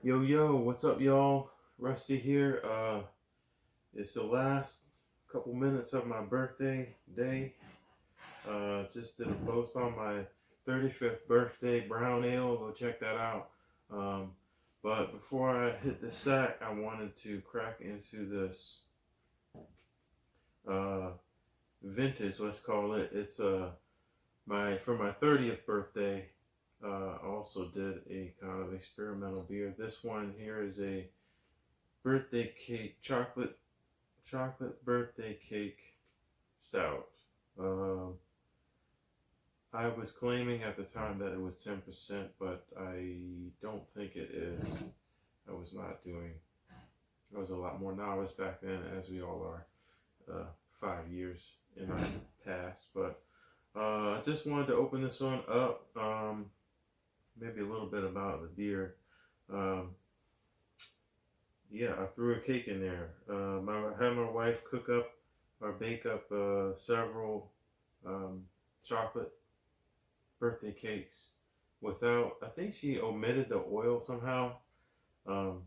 Yo, what's up, y'all? Rusty here. It's the last couple minutes of my birthday day. Just did a post on my 35th birthday brown ale. Go check that out. Um, but before I hit the sack, I wanted to crack into this uh, vintage. Let's call it. It's my for my 30th birthday. Also did a kind of experimental beer. This one here is a birthday cake chocolate birthday cake stout. Um, I was claiming at the time that it was 10%, but I don't think it is. I was not doing. I was a lot more novice back then, as we all are. 5 years in our past, but I just wanted to open this one up. Maybe a little bit about the beer. Um, yeah, I threw a cake in there. I had my wife cook up or bake up several chocolate birthday cakes without, I think she omitted the oil somehow, um,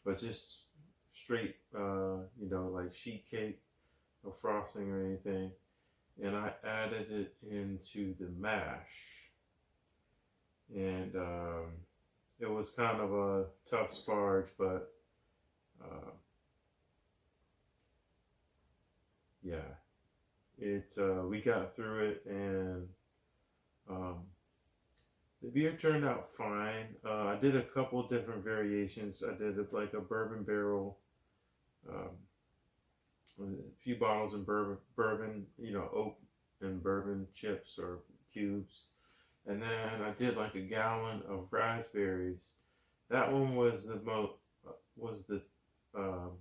but just straight, like sheet cake, no frosting or anything. And I added it into the mash. And it was kind of a tough sparge, but uh, yeah, we got through it, and um, the beer turned out fine. I did a couple different variations. I did like a bourbon barrel, um, a few bottles of bourbon, oak and bourbon chips or cubes, and then I did like a gallon of raspberries. That one was the most was the um,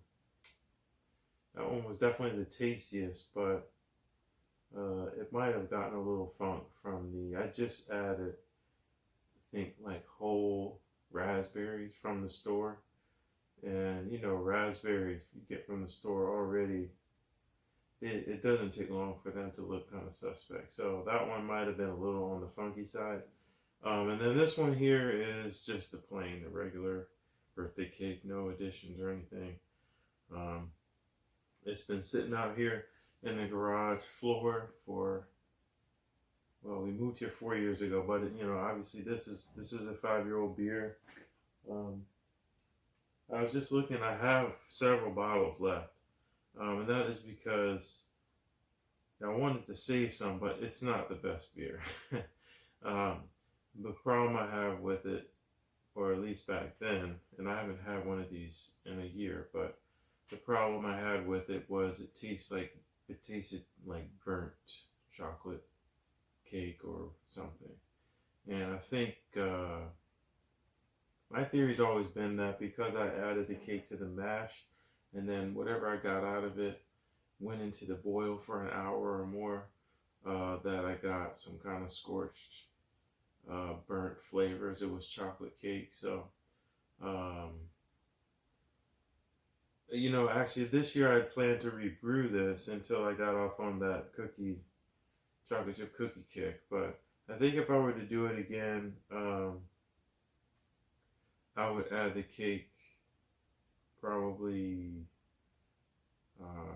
that one was definitely the tastiest, but it might have gotten a little funk from I just added, I think, like whole raspberries from the store. And, raspberries you get from the store already, it doesn't take long for them to look kind of suspect. So that one might have been a little on the funky side. And then this one here is just the regular birthday cake, no additions or anything. Um, it's been sitting out here in the garage floor for, well, we moved here 4 years ago, but obviously this is a 5-year-old beer. Um, I was just looking. I have several bottles left, and that is because I wanted to save some, but it's not the best beer. um, the problem I have with it, or at least back then, and I haven't had one of these in a year, but the problem I had with it was it tasted like burnt chocolate cake or something. And I think my theory's always been that because I added the cake to the mash, and then whatever I got out of it went into the boil for an hour or more, that I got some kind of scorched, burnt flavors. It was chocolate cake, so um, actually this year I planned to rebrew this until I got off on that chocolate chip cookie kick. But I think if I were to do it again, I would add the cake probably, uh,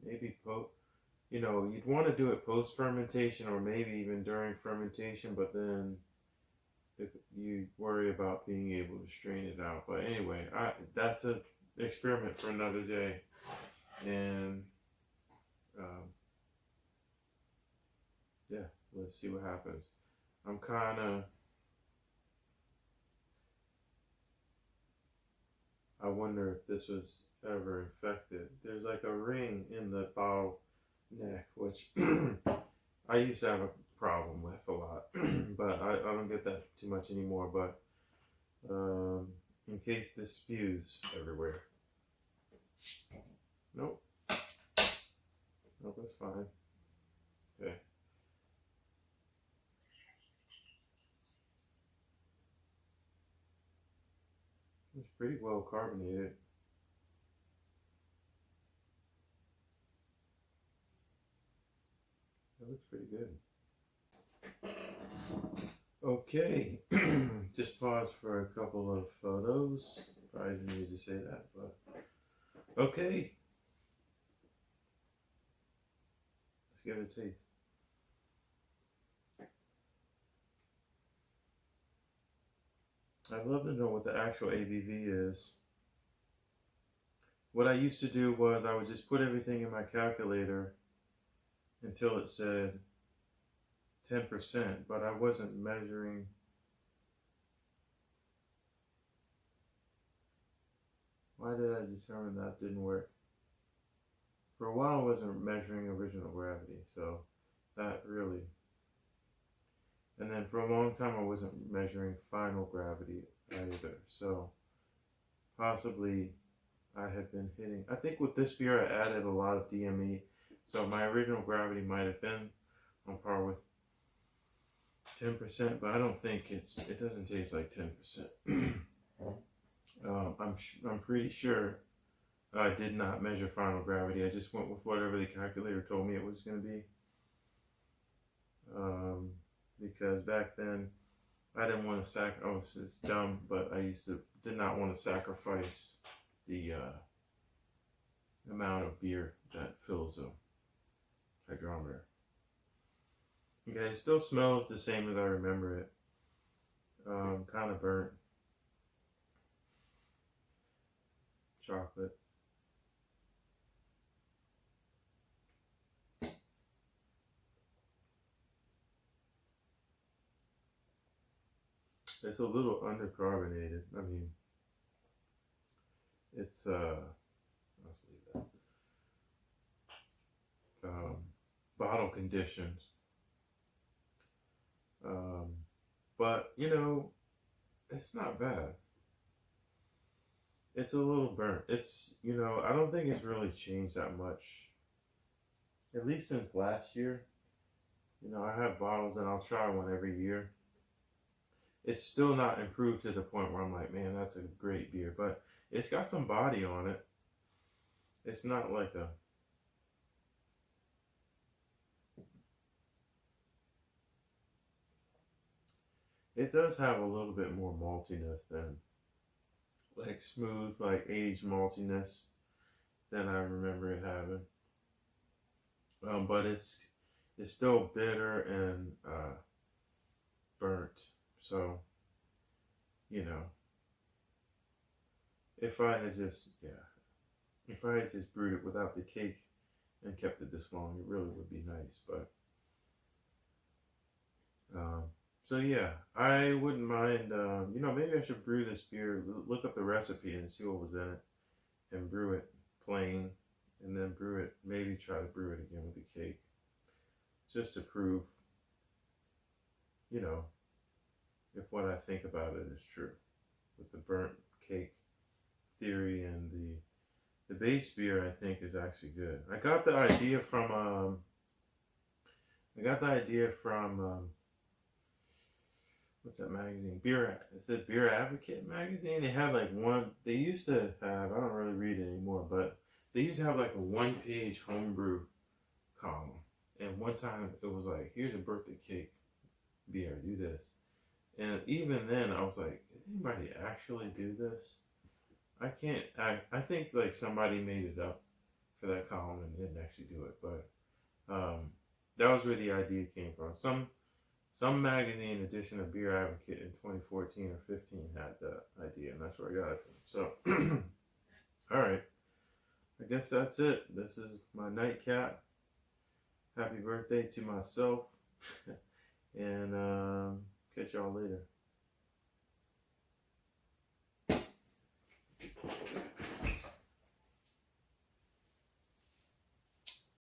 maybe you'd want to do it post fermentation or maybe even during fermentation, but then you worry about being able to strain it out. But anyway, that's an experiment for another day, and um, yeah, let's see what happens. I'm kind of I wonder if this was ever infected. There's like a ring in the bottle neck, which I used to have a problem with a lot, but I don't get that too much anymore. But in case this spews everywhere. Nope, nope, that's fine. Okay. It's pretty well carbonated. That looks pretty good. Okay, just pause for a couple of photos. Probably didn't need to say that, but okay, let's give it a taste. I'd love to know what the actual ABV is. What I used to do was I would just put everything in my calculator until it said 10%, but I wasn't measuring. Why did I determine that didn't work? For a while I wasn't measuring original gravity, so that really. And then for a long time I wasn't measuring final gravity either, so possibly I have been hitting. I think with this beer I added a lot of DME, so my original gravity might have been on par with 10%, but I don't think it doesn't taste like 10%. I'm pretty sure I did not measure final gravity. I just went with whatever the calculator told me it was going to be. Because back then I didn't want to oh, it's dumb, but I did not want to sacrifice the amount of beer that fills a hydrometer. Okay, it still smells the same as I remember it. Kind of burnt. Chocolate. It's a little undercarbonated. I mean, it's let's leave that. Bottle conditioned. But you know, it's not bad. It's a little burnt. It's, you know, I don't think it's really changed that much. At least since last year. You know, I have bottles and I'll try one every year. It's still not improved to the point where I'm like, man, that's a great beer. But it's got some body on it. It's not like a... It does have a little bit more maltiness than, like smooth, like aged maltiness than I remember it having. But it's still bitter and burnt. So, you know, if I had just, if I had just brewed it without the cake and kept it this long, it really would be nice. But, um, so yeah, I wouldn't mind, you know, maybe I should brew this beer, look up the recipe and see what was in it, and brew it plain, and then brew it, maybe try to brew it again with the cake, just to prove, you know, if what I think about it is true, with the burnt cake theory. And the base beer I think is actually good. I got the idea from what's that magazine? Is it Beer Advocate magazine? They had like one. They used to have. I don't really read it anymore, but they used to have like a one-page homebrew column. And one time it was like, here's a birthday cake beer. Do this. And even then, I was like, did anybody actually do this? I can't. I think like somebody made it up for that column and didn't actually do it. But that was where the idea came from. Some magazine edition of Beer Advocate in 2014 or 15 had the idea, and that's where I got it from. So, all right. I guess that's it. This is my nightcap. Happy birthday to myself. And catch y'all later.